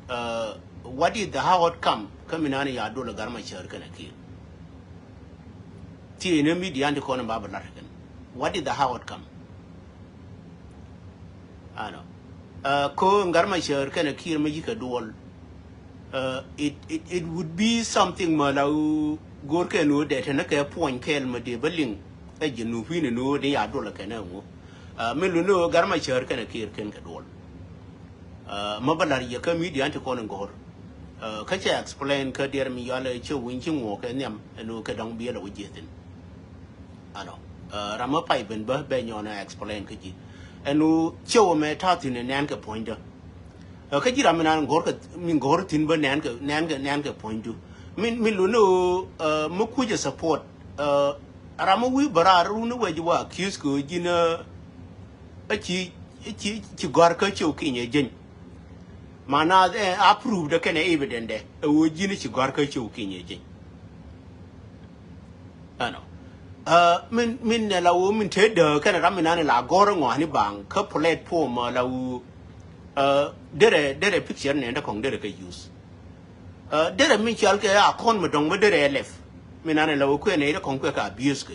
what is the how outcome coming on ya do la garma share kana ki ti ne media and ko na babala what is the how outcome ano ko garma share kana ki me yika duol it would be something malau gorke no de tana ka point kel ma de baling e jinu fi ne no de ya do la kana ngo me lu no garma share kana ki ken ka duol mabalar ya ka media and ko na ngor ka cha explain ka der mi yale che win chi ngo ka nem no ka dong bia la wujetin ano rama pai ben ba be nyona explain ka ji enu che me ta tin ne nan ka point ka ji ram nan ngor ka min ngor tin ba nan ka point du min lu no mu ku je support rama wi bara ru no we ji wa accuse ko ji na chi gor ka che ki nye jen mana approve the kind of evidence there. We need to go to the Kenya. I know. Min la woman ted the kind of ramen la gorong or any bang, couple poem la did a picture and a con did a use. Did a Michel a con madong with the left. Minana la queen a conquer abuse.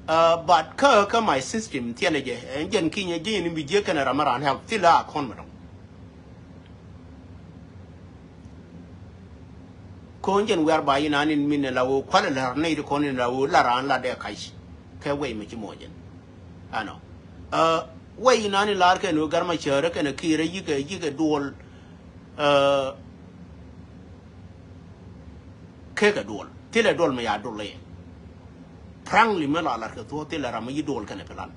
But Kirk, my system, theology, and Jen Kenya Jane in Bijak and Ramaran have still a con madong. Conjan whereby in an in Minelaw, Qualar, native conin la Laran la de Kaish, Kaway Michimojan. I know. Way in any lark and Garmachar and a kira, you dual, cake a dual, till a dual may I do lay. Prangly mela like a thought till a ramidol can a plan.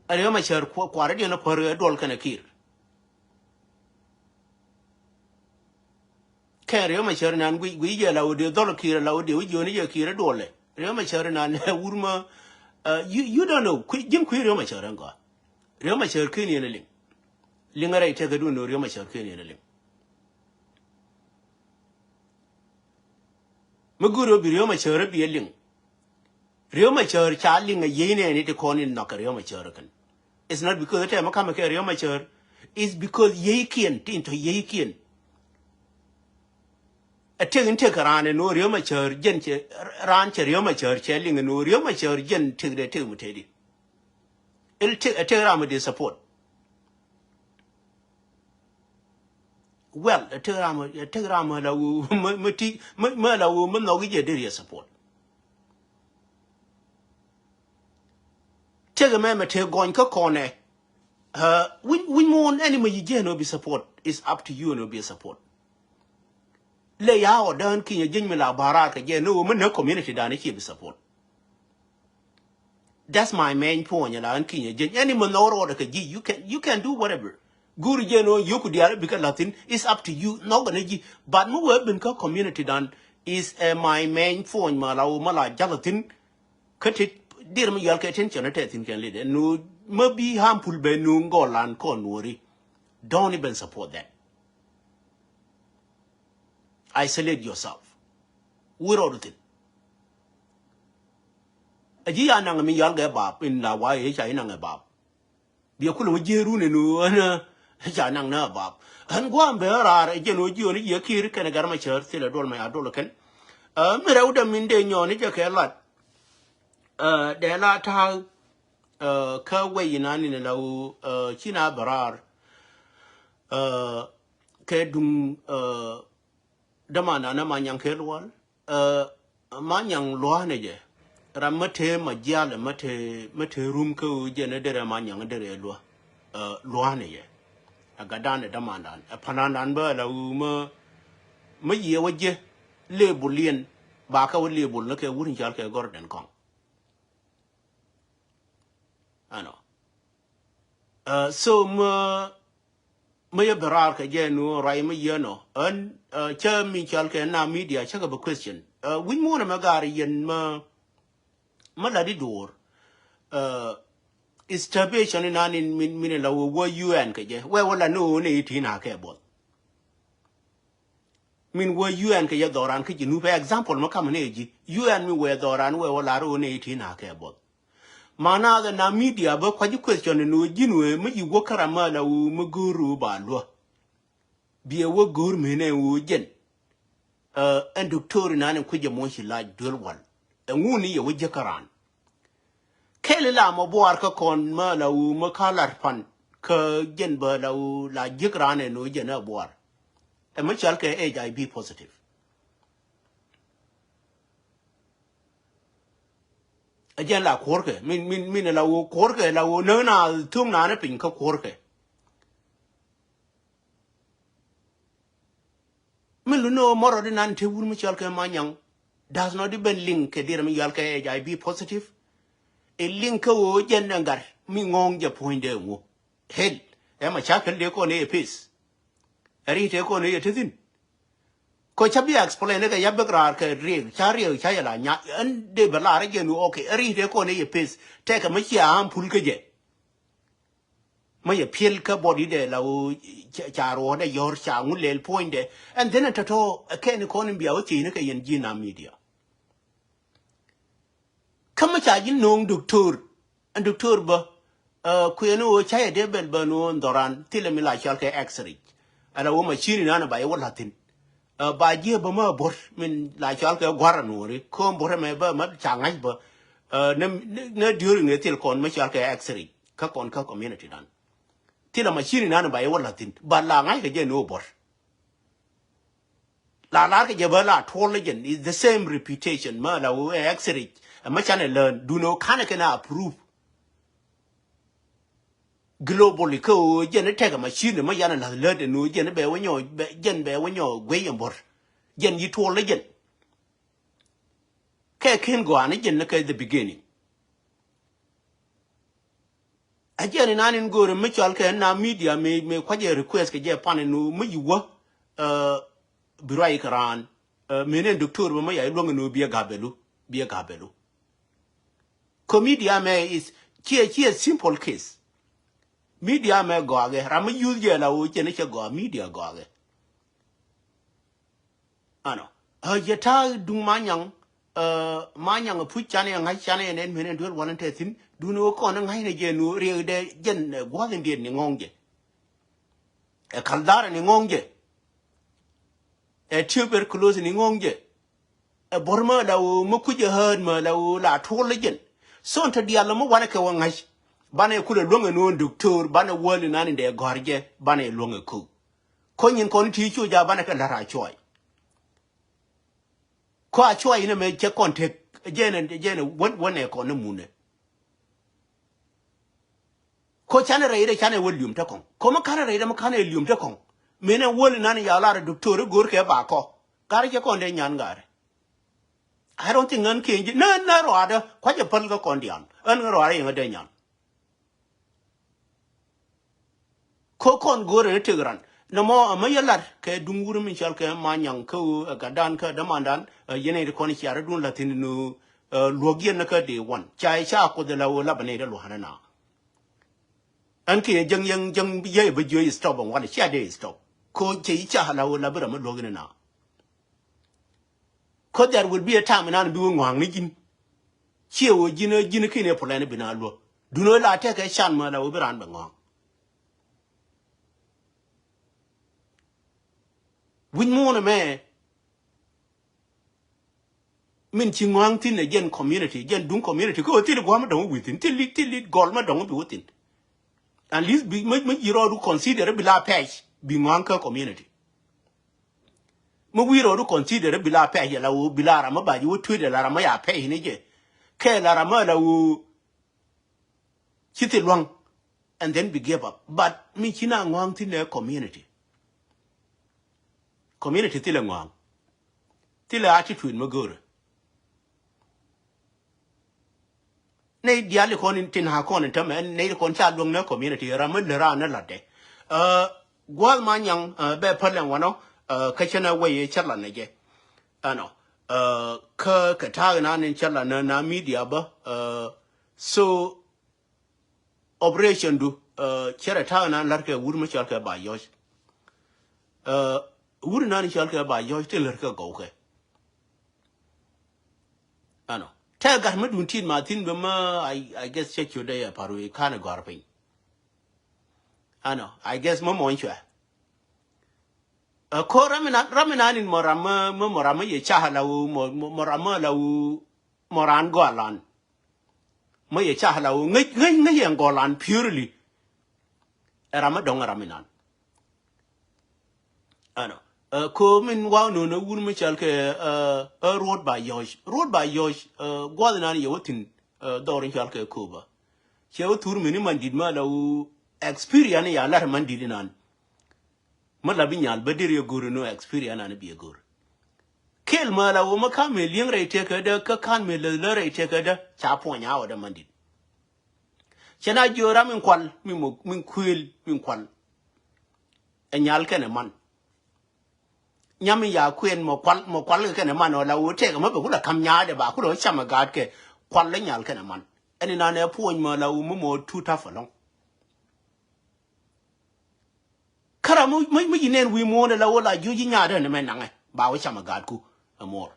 A Ramachar quaradian of her dual can a kir. Carry my children and we yell the dollar kira loud, you only a kira dole. Rema children and Urma, you don't know, Jim Queer my children got. Rema Cherkini and a link. Lingare take a do no Rema Cherkini and a link. Maguro be Rema Cher be a link. Rema Cher charling a yen and it a corn in knock a Rema Cherkan. It's not because the time I come a Rema Cher, it's because Yakian into Yakian. A take around and no Riomachur, gent ranch a Riomachur, chelling and no Riomachur, gent take the two mutedi. It'll take a telegram with support. Well, a telegram, Murla woman, no, we did support. Take a man, take going corner. We mourn enemy, you no be support. It's up to you, no be support. Lay out down King Jimila Baraka, no woman, no community down here support. That's my main point, and King Jim. Any man order you can do whatever. Guru Jeno, you could do because nothing is up to you, no gonna but no urban community done is my main point, Mala Jalatin. Cut it, dear me, you'll get attention at it can lead. No, maybe harmful Benung Golan, con worry. Don't even support that. Isolate yourself. We're all it. A gianang me yalga bab in la way, Chinang bab. Be a cool Jerun and Janang na bab. And Guam bear are a geno you and your kir can a garmacher till a door my adolacan. Mirauda minde yon it a care lot. De la tau Kaway in an in a low China barar. Kedum Damana Manyang Kelwal, Manyang Luanaje, Ramate, Majal, Mate Rumko, Genedera Manyang Derelua, Luanaje, a Gadana Damandan, a Pananamba, la Uma, Maye Waje, Lebulian, Baka would label, look at wooden Jalka Gordon Kong. I know. So, Maya Barak again, no, Raima Yano, and Chermi Chalka now media, check up a question. We more a Magari and Maladi door. Is starvation in an in Minilla, were you and Kaja, where will I know 18 I care about? Mean, were you and Kaja Doran Kitchen, who, for example, Macaman age, you and me were Doran, where will I own 18 I care about? mana the na media ba kwaji question no jinwe me yugo karama la u muguru ba lo biye wo gur mene wo jen en doctor na ne kuje mo shi la dolwal nguni ye wuje karan kele la mo boar ka kon ma la u ma kalar pan ka jen ba la u la jikrane no jena boar e ma chal ke HIV positive ajen la korke min la u korke la u no na tum na ne pin ka korke min lu no moro de nan te wur mi chal ke manyang does not even link ke dir mi yal ke HIV positive a link wo jen ngar mi ngong je point de wo hel e ma chakal de ko ne pis ari te ko ne yetin ko chabi explain ne ga yabgra ke Riek chari cha yala nya en de bala re genu okay ari te ko ne ye pis te ka ma chia am pul ke je ma ye pil ka body de la o charo de yor cha ngun lel point de and then to ken ko ne biya o chi ne ke yen jina media kama cha jin nong doctor and doctor ba ku eno cha ye de bel ba no ndoran tile mi la chal ke x-ray ana wo machine na ba ye wala tin ba je ba ma bor min la chal ke gwara no ri ko bor me ba ma cha ngai ba ne during ne til kon ma chal ke x-ray ka kon ka community dan tila machine na ba ye wala tin ba la ngai ke je no bor la ke je ba la tole gen is the same reputation ma la wo x-ray ma cha ne learn do no kana kana approve globally ko je ne tega machine ma yana la learn no je ne be wonyo jen be wonyo gwe yambor jen yi tole gen ke ken go an jen ne ke the beginning ajeni nanin gore me chal ke na media me kwaje request ke je pan no me yuwa birai karan menen doctor ma ya longa no biya gabelu media me is chi a simple case media me go age ram use je la o chene che go media go age ano yeta du manyang pu chane ngai chane nen menen dol wonan te tin du no ko na ngai ne je no re de jen go den de ni ngongje e kaldara ni ngongje e tuberculosis ni ngongje e borma la o mu kuje herd ma la o la tole jen son ta dia la mo wana ke wangai bana kula longa no doctor bana woli nani de gorje bana longa ko nyin kon ti chu ja bana ka lara choi ko a choi ne me che konte jene won ko ne mune ko chane reire chane wolium ta kon ko ma kana reire ma kana lium ta kon mene woli nani ya lara doctor gor ke ba ko kare ke kon de nyan gare I don't think an king na ro ada kwa je pal ko kondian an ro ara yin de nyan ko kon gore ne tigran no mo ma yalar ke dunguru min chal ke manyang ko gadan ka damandan yene de kon chiara dun latin no logien na ka de won chai cha ko de la la bane de lo hanana an ke jeng ye be jo stop on wan cha de stop ko che cha la la bra ma login na ko there will be a time na bi wang ni jin che wo jin kine plan bi na lo du no la te ke shan ma la wo bran ba ngong win mo na me min chi ngong tin ne gen community gen dun community ko ti go ma dong witin ti gol ma dong bi witin at least bi ma yiro du consider bi la page bi ngong ka community mo wiro du consider bi la page la wo bi la ra ma ba ji wo twi la ra ma ya page ni je ke la ra ma la wo chiti long and then be give up but mi china ngong tin ne community ti le ngong ti le attitude mo gore nei dia le kon tin ha kon ta me nei kon cha long ne community ra mo le ra na la de gwal ma nyang be palen wano ka chena we chala ne je ano ka ta na nin chala na media ba so operation du chere ta na lar ke wur mo chal ke ba yo wur na ni chal ke ba yo te lar ke go ke ano ta gar ma dun tin Martin be ma I guess check your day paru e kana garpin ano I guess ma mo nchwa ko ramina in morama ye chahala morama la moran golan ma ye chahala ngai ye golan purely rama dong raminan ano ko min wa no na wur mi chal ke road by yosh gwadna ni yotin dorin chal ke kuba chew tur min man did ma la experience ya lar man did nan mala binyal badir yo guru no experience an bi guru kel mala wo makame lieng re te ka da ka kan me le re te ka da cha ponya wa da mandit chena jora min kwal min kwil min kwal enyal kene man nyami ya kwen mo kwal kene man la wo te ka ma ba kula kam nya de ba kulo chama gad ke kwal le nyal kene man eni na ne poñ ma la wo mo tuta falong kara mo yinen wi mo la wo la juji nya de ne men nange ba wo chama gad ku amor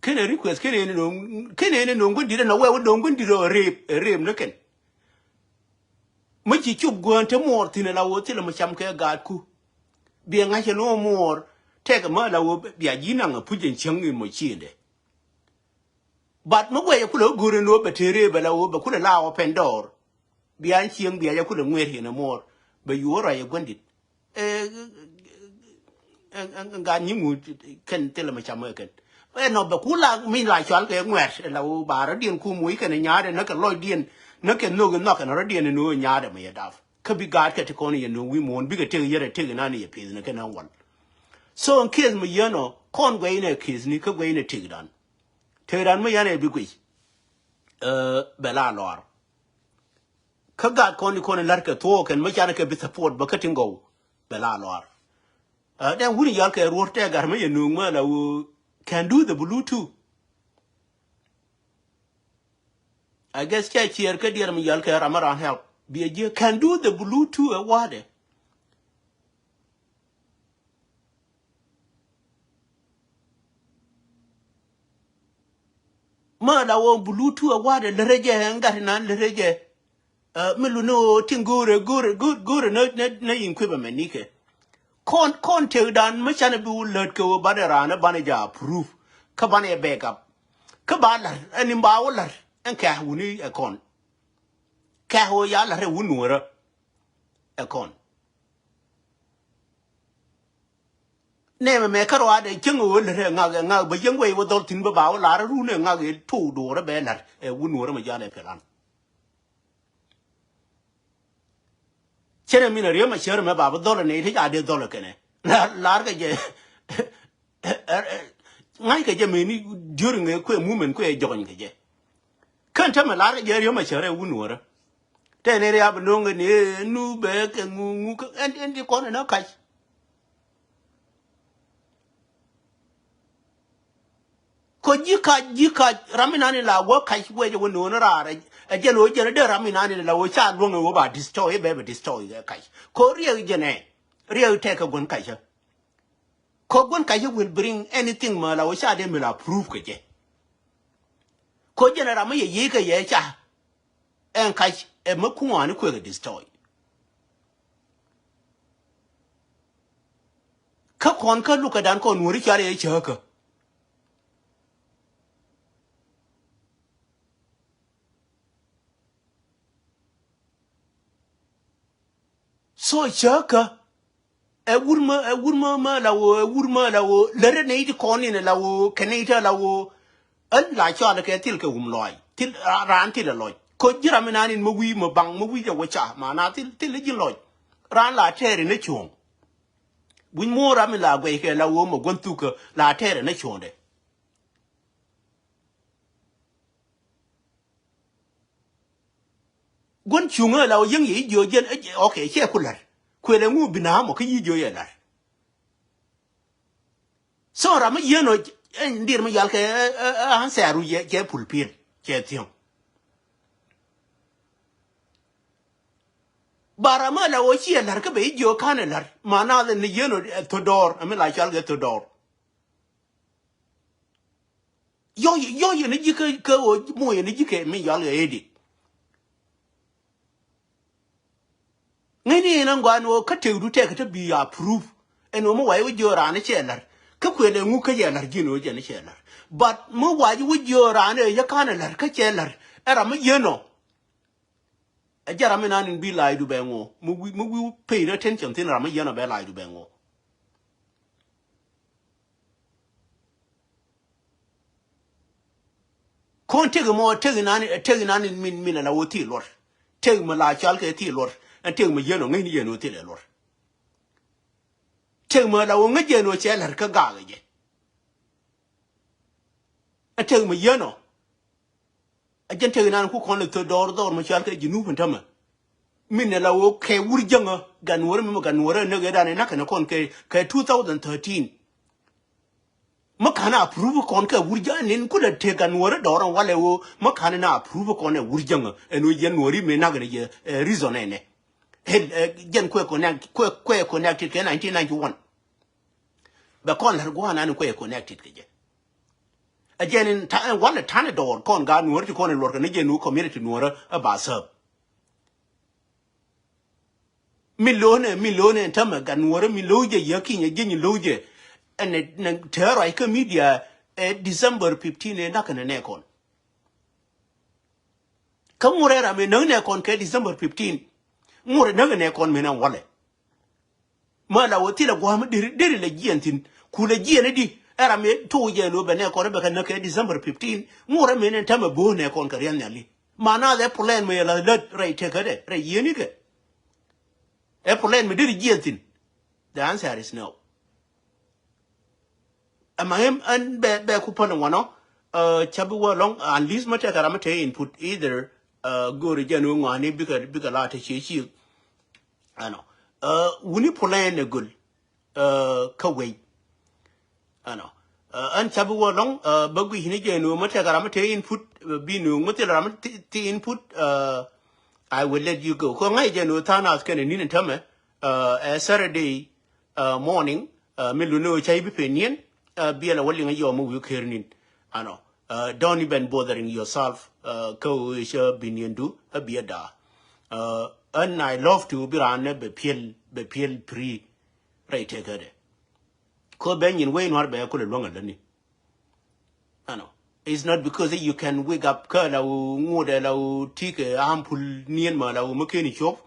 kene request kene no ngondi na we do ngondi do rep no ken ma ci chub gonte mor tine la wo tile ma cham ke gad ku bi nga che no mor te ka ma la wo bi ajina nga pujen changi mo chinde but mo we ku lo gure no betere ba la wo ba ku la wo pendor bi an chieng bi ya ku lo ngwer hina mor ba yora ye gondi nga nyimu ken tele ma cham ken no ba kula min la chal ke ngwer la u bara dien ku mu ke nyaade na ka loy dien na ke no no ka na dien no nyaade ma yadaf ka bi gad ka te kon ye no wi mon bi ke te yere te na ni ye pe na ke na wan so en kes mu yeno kon gwe ne kes ni ka gwe ne te dan mu yane bi gwe bela lor ka gad kon ni kon lar ka to ken ma chana ke bi support ba ka tingo bela lor then wuri yal ke ruor te gar me yenu ma la wo can do the Bluetooth. I guess catch here ka dear me yal ke ramaran help. Be a can do the Bluetooth a wade. Ma la wo Bluetooth a wade le reje ngatinan le reje. Meluno tingure gore na equipment nike. Kon te dan ma chana bu let ko baderana banaja proof ka bane backup ka balar ani bawalar en ka huni akon ka ho ya la re wunura akon ne me ka ro ade chengo le re nga ba yengwe wo dol tin ba ba la ru ne nga ge tu do re be lar e wunura ma jale pelan chere mina riyo ma chere me ba dol ne ri ade dol kene la ga je ngai ke je meni during a quick movement quick join ke je kan ta ma la ga je riyo ma chere wunura te ne ya blonga ne nu be ke ngu en di kon na kai ko jika ramina ni la wo kai we je wono na ra a je lo je de ramina ni la wo cha blonga wo ba destroy be destroy kai ko riyo je ne riyo te ka gon kai je ko gon kai will bring anything ma la wo cha de me la proof ke je ko je na rama ye ke ye cha en kai e ma ku ani ko ga destroy ka kon ka lu ka dan ko nuri cha ye cha ka so cha ka e wurma ma la wo lere ne di kon ni la wo kenita la wo an la cha la ke til ke loy til ran til loy ko jira mi nanin mo wi mo bang mo wi ja wo cha ma na til ji loy ran la tere ne chung buñ mo ra mi la gwe ke la wo mo gon tu ko la tere ne chung de gon chung la wo yeng yi jo jen okay che ku lar ku le ngu bina mo ki yi jo ye lar so ra mi yeno ndir mi yal ke han saru ye ke pulpin ke tion barama la wo chi lar ka be jo kan lar mana de ni yeno to dor ami la chal ge to dor yo ne jike ke o mo ne jike me yo le edi ngini na ngwa no ka te du te ka bi approve eno mo wa yo ra ne chelar ka kwele ngu ka ye lar gino je ne chelar but mo wa yo ra ne ya kana lar ka chelar era me yeno ajara me nanin bi lai du bengo mu pay attention tin ra me yeno be lai du bengo kon tege mo tege nani min la woti lor tege ma la chal ke ti lor en tege ma yeno ngi yeno ti le lor tege ma la wo ngi yeno che lar ka ga ge en tege ma yeno a jen tege nan ku kon le to dor ma chal ke jinu pun tama min la wo ke wurjanga gan wor mi gan wor ne ga dane nakana kon ke 2013 makana approve kon ka wurja nin kula te gan wore doran wale wo makana na approve kon e wurjanga eno yen wori me na gre reason ene jen kwe connect kwe connected ke 1991 ba kon har go na kwe connected ke je ajen ta wala tane dor kon ga wor kon e lor ne jenu community wor ba sa milone tama gan wor miloje yakinya jenyi loje and terror I media December 15 na kana ne kon kamurera me no ne kon ke December 15 mure na ne kon me nan wale mala woti la gwa diri la giantin ku la giene di era me to je no be ne kon be kan ke December 15 mure me ne tama bo ne kon ka rian yali mana the plan me la right take it re yeni ke e plan me diri giantin the answer is no amahem and be coupon one chabu long and least much caramate input either go region one bigger lot of chi I know wuni plan a good kaway I know and chabu long buggy hinige no much caramate input be no much input I will let you go ko ngai je no tana scan ni ntame Saturday morning miluno chai bi penien be a willing your movie kernin. I know. Don't even bothering yourself. Ko isha binyendu a beada. And I love to be ran be peel pre right take it. Ko benyin way nor be could longer than it. I know. It's not because you can wake up curl or la take a ample near mala or mechanic shop.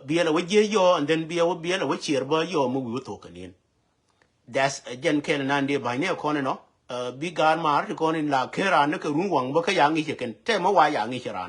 Be a way yo and then be a way cheer by your movie token in. That's a gen ken nande by near corner no big armar to con in la kera no room wang boka yang chicken tell me why yang ichiran